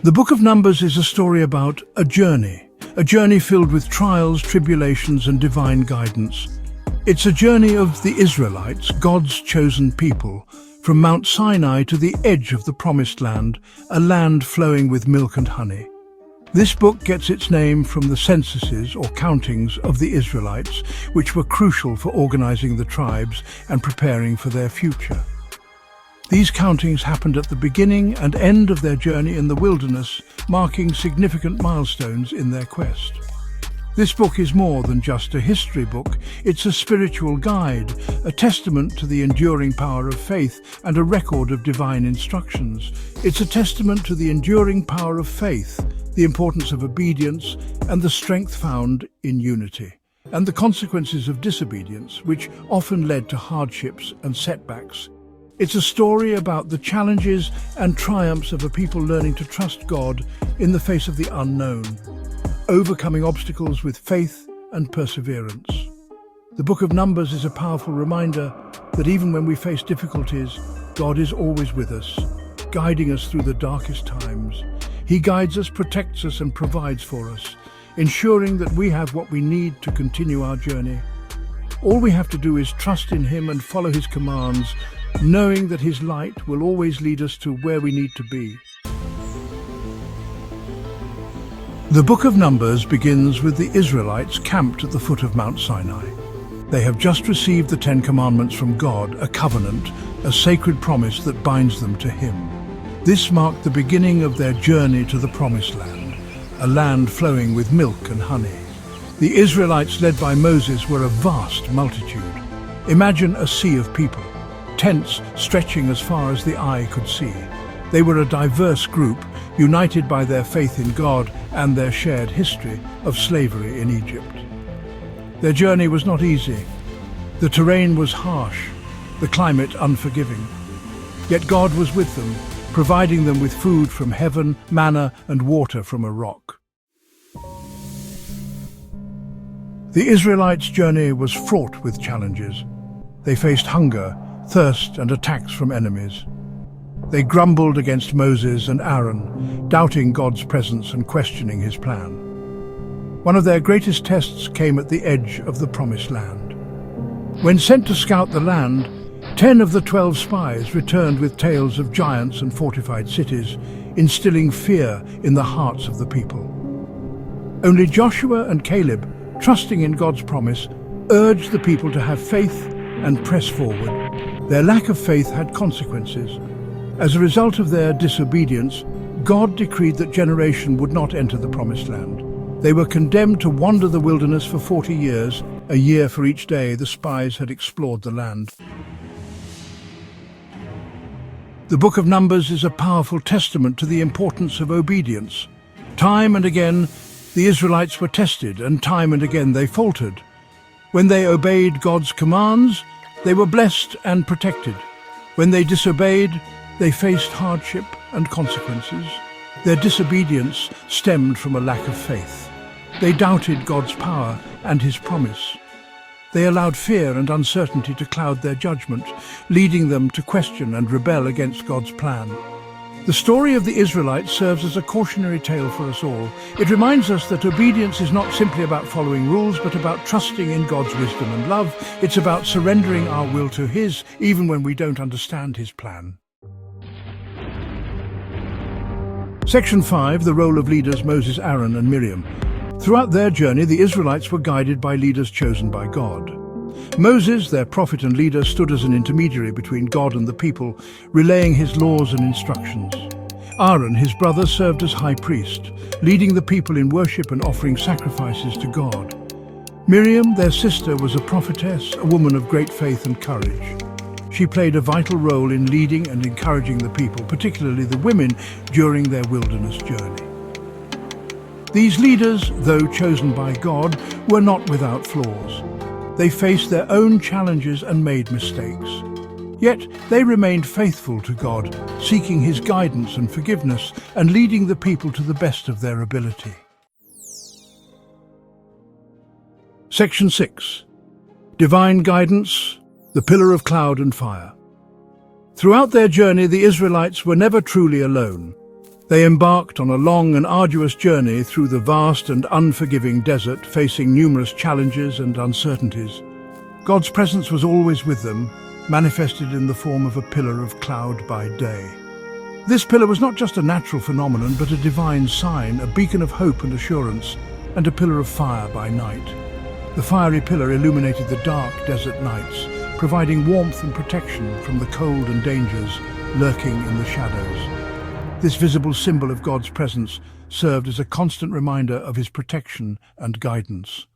The Book of Numbers is a story about a journey filled with trials, tribulations, and divine guidance. It's a journey of the Israelites, God's chosen people, from Mount Sinai to the edge of the Promised Land, a land flowing with milk and honey. This book gets its name from the censuses or countings of the Israelites, which were crucial for organizing the tribes and preparing for their future. These countings happened at the beginning and end of their journey in the wilderness, marking significant milestones in their quest. This book is more than just a history book. It's a spiritual guide, a testament to the enduring power of faith and a record of divine instructions. It's a testament to the enduring power of faith, the importance of obedience, and the strength found in unity, and the consequences of disobedience, which often led to hardships and setbacks. It's a story about the challenges and triumphs of a people learning to trust God in the face of the unknown, overcoming obstacles with faith and perseverance. The Book of Numbers is a powerful reminder that even when we face difficulties, God is always with us, guiding us through the darkest times. He guides us, protects us, and provides for us, ensuring that we have what we need to continue our journey. All we have to do is trust in Him and follow His commands, knowing that His light will always lead us to where we need to be. The Book of Numbers begins with the Israelites camped at the foot of Mount Sinai. They have just received the Ten Commandments from God, a covenant, a sacred promise that binds them to Him. This marked the beginning of their journey to the Promised Land, a land flowing with milk and honey. The Israelites, led by Moses, were a vast multitude. Imagine a sea of people, tents stretching as far as the eye could see. They were a diverse group, united by their faith in God and their shared history of slavery in Egypt. Their journey was not easy. The terrain was harsh, the climate unforgiving. Yet God was with them, providing them with food from heaven, manna, and water from a rock. The Israelites' journey was fraught with challenges. They faced hunger, thirst, and attacks from enemies. They grumbled against Moses and Aaron, doubting God's presence and questioning His plan. One of their greatest tests came at the edge of the Promised Land. When sent to scout the land, 10 of the 12 spies returned with tales of giants and fortified cities, instilling fear in the hearts of the people. Only Joshua and Caleb, trusting in God's promise, urged the people to have faith and press forward. Their lack of faith had consequences. As a result of their disobedience, God decreed that generation would not enter the Promised Land. They were condemned to wander the wilderness for 40 years, a year for each day the spies had explored the land. The Book of Numbers is a powerful testament to the importance of obedience. Time and again, the Israelites were tested, and time and again they faltered. When they obeyed God's commands, they were blessed and protected. When they disobeyed, they faced hardship and consequences. Their disobedience stemmed from a lack of faith. They doubted God's power and His promise. They allowed fear and uncertainty to cloud their judgment, leading them to question and rebel against God's plan. The story of the Israelites serves as a cautionary tale for us all. It reminds us that obedience is not simply about following rules, but about trusting in God's wisdom and love. It's about surrendering our will to His, even when we don't understand His plan. Section 5, the role of leaders Moses, Aaron, and Miriam. Throughout their journey, the Israelites were guided by leaders chosen by God. Moses, their prophet and leader, stood as an intermediary between God and the people, relaying His laws and instructions. Aaron, his brother, served as high priest, leading the people in worship and offering sacrifices to God. Miriam, their sister, was a prophetess, a woman of great faith and courage. She played a vital role in leading and encouraging the people, particularly the women, during their wilderness journey. These leaders, though chosen by God, were not without flaws. They faced their own challenges and made mistakes. Yet they remained faithful to God, seeking His guidance and forgiveness, and leading the people to the best of their ability. Section 6. Divine Guidance, the Pillar of Cloud and Fire. Throughout their journey, the Israelites were never truly alone. They embarked on a long and arduous journey through the vast and unforgiving desert, facing numerous challenges and uncertainties. God's presence was always with them, manifested in the form of a pillar of cloud by day. This pillar was not just a natural phenomenon, but a divine sign, a beacon of hope and assurance, and a pillar of fire by night. The fiery pillar illuminated the dark desert nights, providing warmth and protection from the cold and dangers lurking in the shadows. This visible symbol of God's presence served as a constant reminder of his protection and guidance.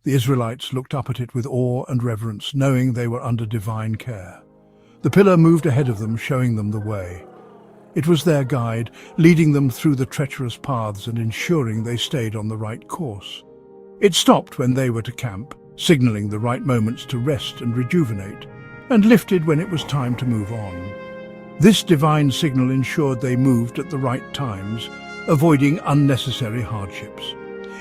The Israelites looked up at it with awe and reverence, knowing they were under divine care. The pillar moved ahead of them, showing them the way. It was their guide, leading them through the treacherous paths and ensuring they stayed on the right course. It stopped when they were to camp, signaling the right moments to rest and rejuvenate, and lifted when it was time to move on. This divine signal ensured they moved at the right times, avoiding unnecessary hardships.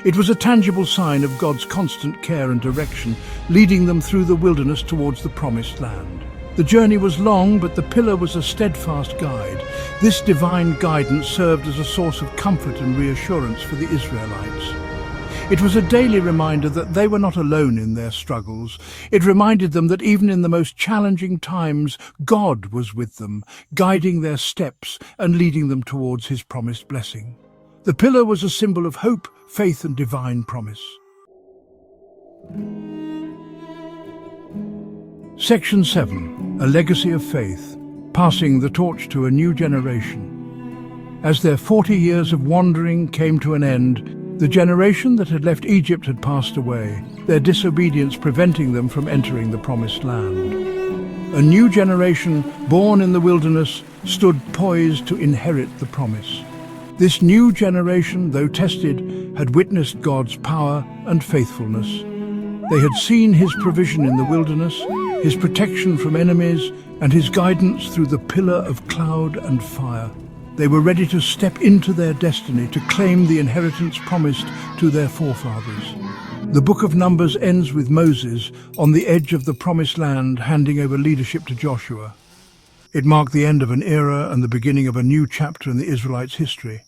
It was a tangible sign of God's constant care and direction, leading them through the wilderness towards the promised land. The journey was long, but the pillar was a steadfast guide. This divine guidance served as a source of comfort and reassurance for the Israelites. It was a daily reminder that they were not alone in their struggles. It reminded them that even in the most challenging times, God was with them, guiding their steps and leading them towards his promised blessing. The pillar was a symbol of hope, faith, and divine promise. Section 7. A Legacy of Faith, passing the torch to a new generation. As their 40 years of wandering came to an end, the generation that had left Egypt had passed away, their disobedience preventing them from entering the promised land. A new generation, born in the wilderness, stood poised to inherit the promise. This new generation, though tested, had witnessed God's power and faithfulness. They had seen his provision in the wilderness, his protection from enemies, and his guidance through the pillar of cloud and fire. They were ready to step into their destiny, to claim the inheritance promised to their forefathers. The book of Numbers ends with Moses on the edge of the promised land, handing over leadership to Joshua. It marked the end of an era and the beginning of a new chapter in the Israelites' history.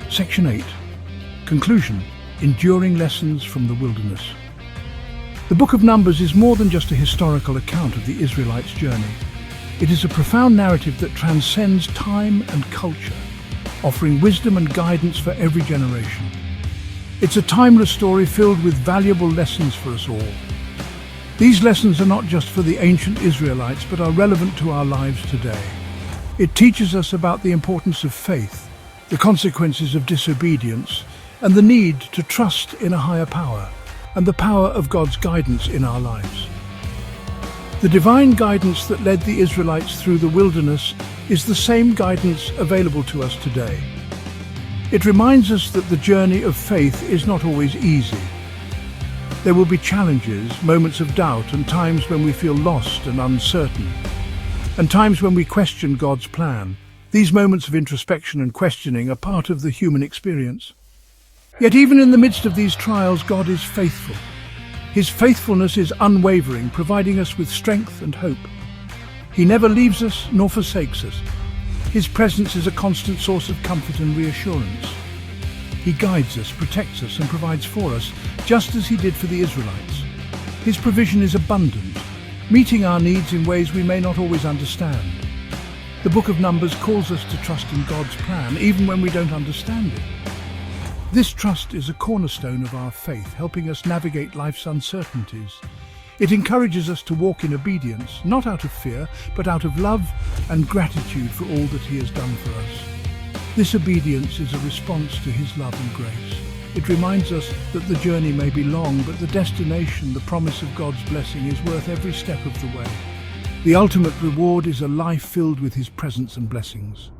Section 8. Conclusion. Enduring Lessons from the Wilderness. The book of Numbers is more than just a historical account of the Israelites' journey. It is a profound narrative that transcends time and culture, offering wisdom and guidance for every generation. It's a timeless story filled with valuable lessons for us all. These lessons are not just for the ancient Israelites, but are relevant to our lives today. It teaches us about the importance of faith, the consequences of disobedience, and the need to trust in a higher power, and the power of God's guidance in our lives. The divine guidance that led the Israelites through the wilderness is the same guidance available to us today. It reminds us that the journey of faith is not always easy. There will be challenges, moments of doubt, and times when we feel lost and uncertain, and times when we question God's plan. These moments of introspection and questioning are part of the human experience. Yet even in the midst of these trials, God is faithful. His faithfulness is unwavering, providing us with strength and hope. He never leaves us nor forsakes us. His presence is a constant source of comfort and reassurance. He guides us, protects us, and provides for us, just as he did for the Israelites. His provision is abundant, meeting our needs in ways we may not always understand. The book of Numbers calls us to trust in God's plan, even when we don't understand it. This trust is a cornerstone of our faith, helping us navigate life's uncertainties. It encourages us to walk in obedience, not out of fear, but out of love and gratitude for all that he has done for us. This obedience is a response to his love and grace. It reminds us that the journey may be long, but the destination, the promise of God's blessing, is worth every step of the way. The ultimate reward is a life filled with his presence and blessings.